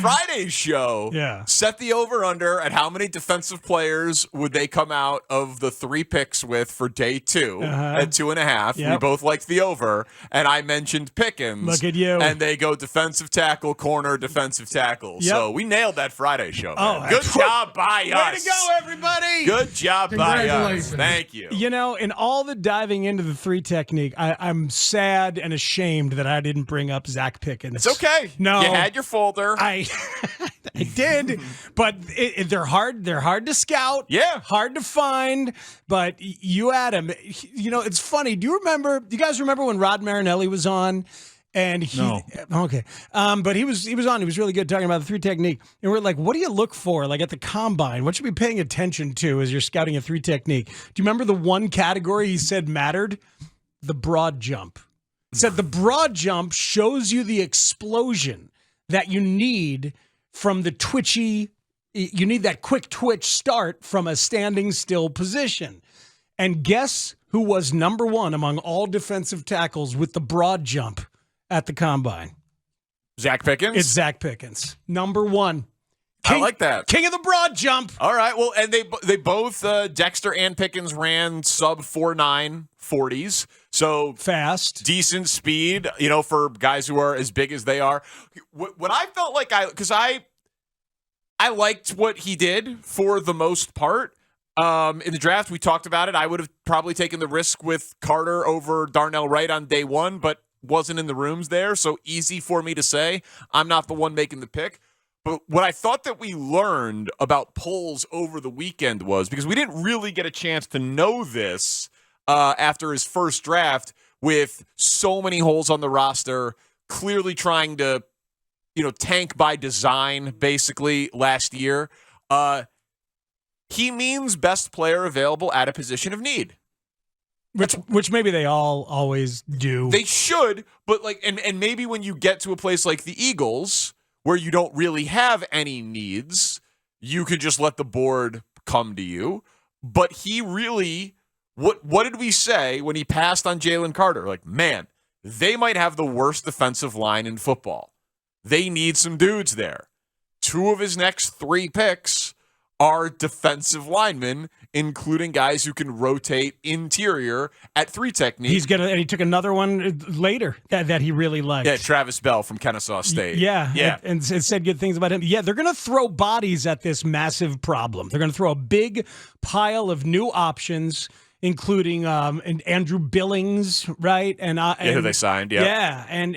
Friday's show set the over-under at how many defensive players would they come out of the 3 picks with for day 2 at 2.5. Yep. We both liked the over, and I mentioned Pickens. Look at you. And they go defensive tackle, corner, defensive tackle. Yep. So we nailed that Friday show. Oh, Good job by us. Way to go, everybody. Good job by us. Thank you. You know, in all the diving into the 3 technique, I'm sad and ashamed that I didn't bring up Zach Pickens. It's okay. No. You had your folder. I did, but they're hard. They're hard to scout. Yeah. Hard to find, but you had him. You know, it's funny. Do you guys remember when Rod Marinelli was on? And but he was on. He was really good talking about the 3 technique. And we're like, what do you look for, like at the combine? What should we be paying attention to as you're scouting a 3 technique? Do you remember the one category he said mattered? The broad jump. He said the broad jump shows you the explosion that you need from the twitchy. You need that quick twitch start from a standing still position. And guess who was number 1 among all defensive tackles with the broad jump at the combine? Zach Pickens? It's Zach Pickens. Number 1. I like that. King of the broad jump. All right. Well, and they both, Dexter and Pickens, ran sub 4.9 40s. So fast. Decent speed, for guys who are as big as they are. What I felt like because I liked what he did for the most part. In the draft, we talked about it. I would have probably taken the risk with Carter over Darnell Wright on day 1, but wasn't in the rooms there. So easy for me to say I'm not the one making the pick. But what I thought that we learned about polls over the weekend was, because we didn't really get a chance to know this after his first draft, with so many holes on the roster, clearly trying to, tank by design, basically, last year. He means best player available at a position of need. Which maybe they all always do. They should, but and maybe when you get to a place like the Eagles, where you don't really have any needs, you can just let the board come to you. But he really, what did we say when he passed on Jalen Carter? Like, man, they might have the worst defensive line in football. They need some dudes there. 2 of his next 3 picks are defensive linemen, including guys who can rotate interior at 3 technique. And he took another one later that he really liked. Yeah, Travis Bell from Kennesaw State. Yeah. And said good things about him. Yeah, they're going to throw bodies at this massive problem. They're going to throw a big pile of new options, including and Andrew Billings, right? And who they signed, yeah, and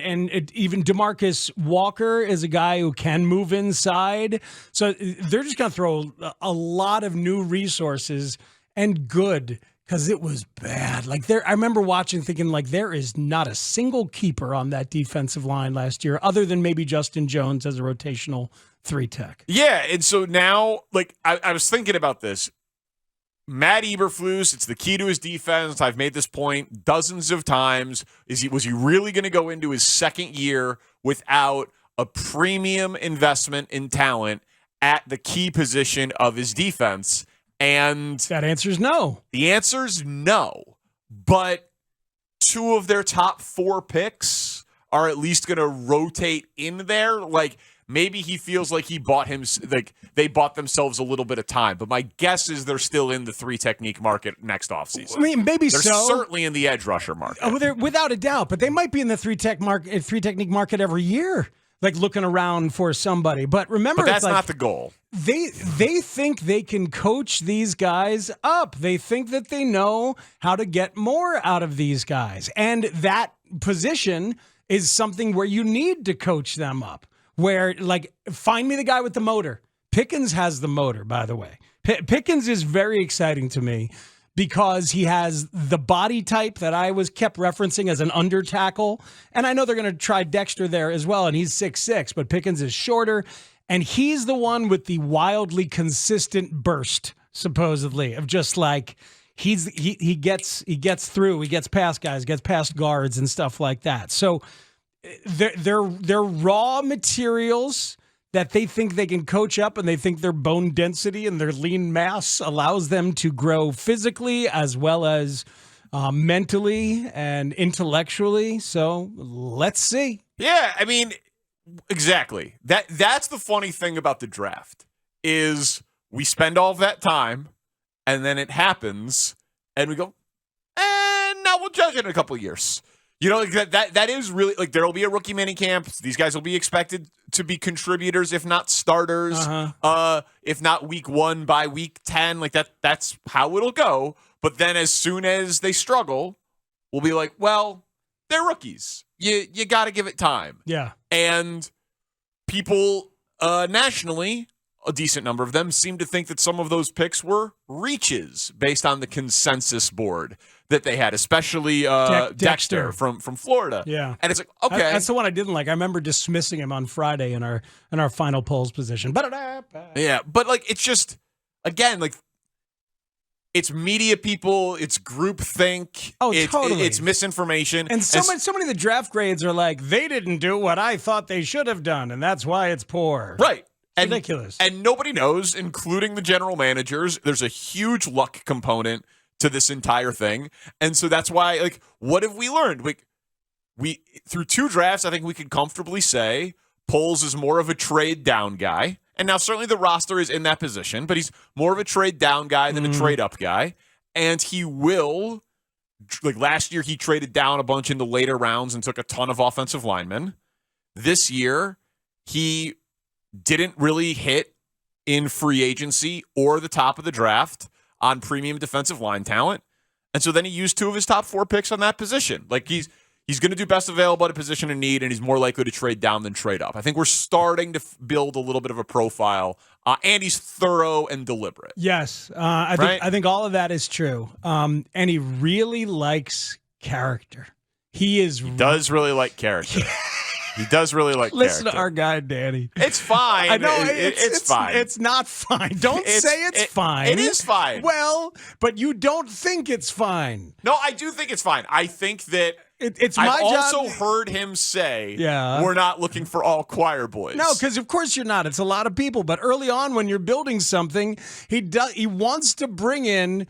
even DeMarcus Walker is a guy who can move inside. So they're just going to throw a lot of new resources, and good, because it was bad. I remember watching, thinking there is not a single keeper on that defensive line last year, other than maybe Justin Jones as a rotational 3 tech. Yeah, and so now, I was thinking about this. Matt Eberflus, it's the key to his defense. I've made this point dozens of times. Was he really going to go into his second year without a premium investment in talent at the key position of his defense? And that answer is no. The answer is no. But 2 of their top 4 picks are at least going to rotate in there. Maybe he feels like they bought themselves a little bit of time. But my guess is they're still in the 3 technique market next offseason. I mean, maybe they're certainly in the edge rusher market. They're, without a doubt, but they might be in the 3 technique market every year, looking around for somebody. But remember, that's not the goal. They think they can coach these guys up. They think that they know how to get more out of these guys. And that position is something where you need to coach them up. Where, find me the guy with the motor. Pickens has the motor, by the way. Pickens is very exciting to me because he has the body type that I kept referencing as an under tackle. And I know they're going to try Dexter there as well, and he's 6'6", but Pickens is shorter. And he's the one with the wildly consistent burst, supposedly, of just he gets through, he gets past guys, gets past guards and stuff like that. So they're raw materials that they think they can coach up, and they think their bone density and their lean mass allows them to grow physically as well as mentally and intellectually. So let's see. Yeah, I mean, Exactly. That's the funny thing about the draft is we spend all of that time and then it happens and we go, and now we'll judge it in a couple of years. You know, like that is really like there will be a rookie mini camp. These guys will be expected to be contributors, if not starters. If not week 1 by week 10, like that's how it'll go. But then as soon as they struggle, we'll be like, well, they're rookies. You got to give it time. Yeah. And people nationally, a decent number of them seem to think that some of those picks were reaches based on the consensus board that they had, especially Dexter from Florida. Yeah. And it's like, okay. That's the one I didn't like. I remember dismissing him on Friday in our final polls position. Yeah, but like it's just, again, like it's media people, it's groupthink. Oh, totally. It's misinformation. And so many of the draft grades are like, they didn't do what I thought they should have done, and that's why it's poor. Right. It's ridiculous. And nobody knows, including the general managers. There's a huge luck component to this entire thing. And so that's why, like, what have we learned? We through 2 drafts, I think we could comfortably say Poles is more of a trade down guy. And now certainly the roster is in that position, but he's more of a trade down guy than a trade up guy. And he will, like last year, he traded down a bunch in the later rounds and took a ton of offensive linemen. This year, he didn't really hit in free agency or the top of the draft on premium defensive line talent. And so then he used 2 of his top 4 picks on that position. Like he's going to do best available at a position of need, and he's more likely to trade down than trade up. I think we're starting to build a little bit of a profile, and he's thorough and deliberate. Yes, I think all of that is true. And he really likes character. He does really like character. He does really like Listen character. to our guy, Danny. It's fine. I know it's fine. It's not fine. Don't say it's fine. It is fine. Well, but you don't think it's fine. No, I do think it's fine. I think that it's my I've job. also heard him say, Yeah. we're not looking for all choir boys. No, because of course you're not. It's a lot of people. But early on, when you're building something, he wants to bring in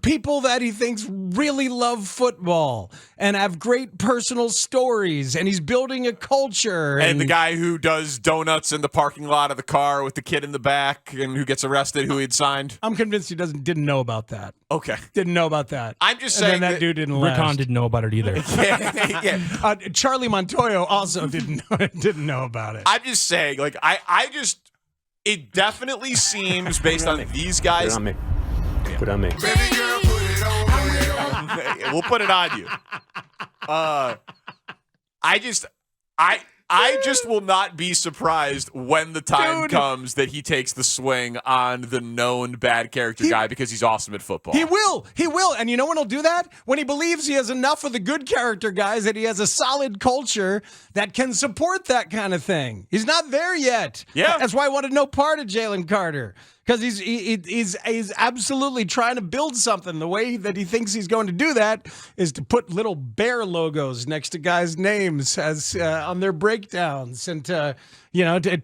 people that he thinks really love football and have great personal stories, and he's building a culture. And the guy who does donuts in the parking lot of the car with the kid in the back and who gets arrested, who he'd signed. I'm convinced he didn't know about that. Okay. Didn't know about that. I'm just saying that dude didn't last. Rickon didn't know about it either. Yeah. Charlie Montoyo also didn't know about it. I'm just saying, like, it definitely seems based on these guys. Put on me. Baby girl, put it on. We'll put it on you. I just will not be surprised when the time comes that he takes the swing on the known bad character guy because he's awesome at football. He will. And you know when he'll do that? When he believes he has enough of the good character guys, that he has a solid culture that can support that kind of thing. He's not there yet. Yeah. That's why I wanted no part of Jalen Carter. Because he's absolutely trying to build something. The way that he thinks he's going to do that is to put little bear logos next to guys' names as on their breakdowns, and to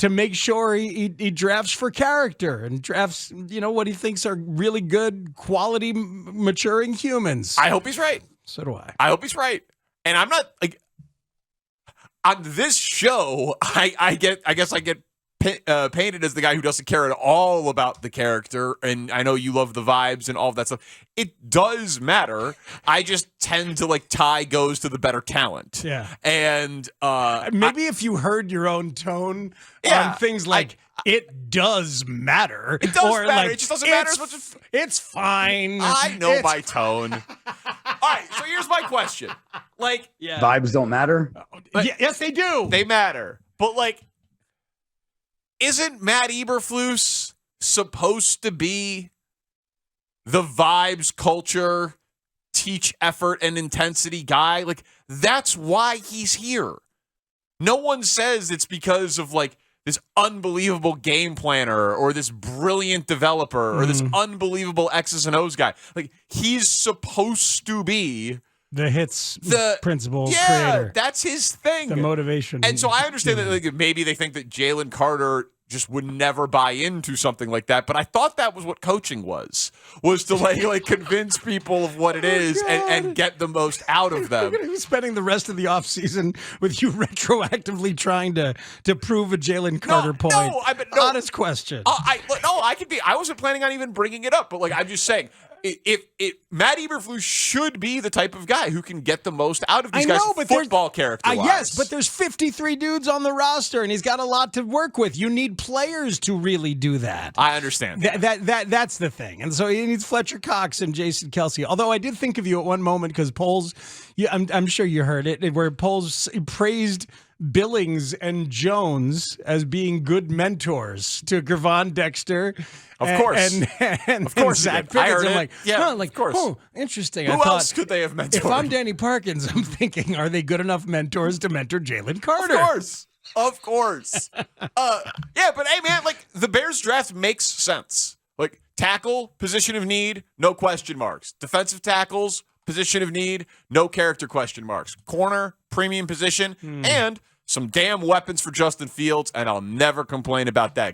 make sure he drafts for character and drafts what he thinks are really good, quality, maturing humans. I hope he's right. So do I. I hope he's right. And I'm not like on this show. I guess I get painted as the guy who doesn't care at all about the character, and I know you love the vibes and all of that stuff. It does matter. I just tend to tie goes to the better talent. Yeah. And maybe if you heard your own tone on things like it does matter. It does matter. It just doesn't matter as much as it's fine. I know my tone. All right, so here's my question. Vibes don't matter? Yes, they do. They matter. But isn't Matt Eberflus supposed to be the vibes, culture, teach effort, and intensity guy? That's why he's here. No one says it's because of this unbelievable game planner or this brilliant developer or this unbelievable X's and O's guy. He's supposed to be the hits principal creator. Yeah, that's his thing. The motivation. And so I understand that maybe they think that Jalen Carter just would never buy into something like that. But I thought that was what coaching was to like convince people of what it is and get the most out of them. We're going to be spending the rest of the offseason with you retroactively trying to prove a Jalen Carter point. No, honest question. I wasn't planning on even bringing it up, but like I'm just saying, if Matt Eberflus should be the type of guy who can get the most out of these guys football character-wise. Yes, but there's 53 dudes on the roster, and he's got a lot to work with. You need players to really do that. I understand. That's the thing. And so he needs Fletcher Cox and Jason Kelsey. Although I did think of you at one moment because Poles, I'm sure you heard it, where Poles praised Billings and Jones as being good mentors to Gervon Dexter. Of course. And of course. Zach Pickens. I heard I'm it. like, yeah, of course. Oh, interesting. Who else could they have mentored? If I'm Danny Parkins, I'm thinking, are they good enough mentors to mentor Jalen Carter? Of course. Yeah, but hey, man, like the Bears draft makes sense. Like tackle, position of need, no question marks. Defensive tackles, position of need, no character question marks. Corner, premium position, and some damn weapons for Justin Fields, and I'll never complain about that.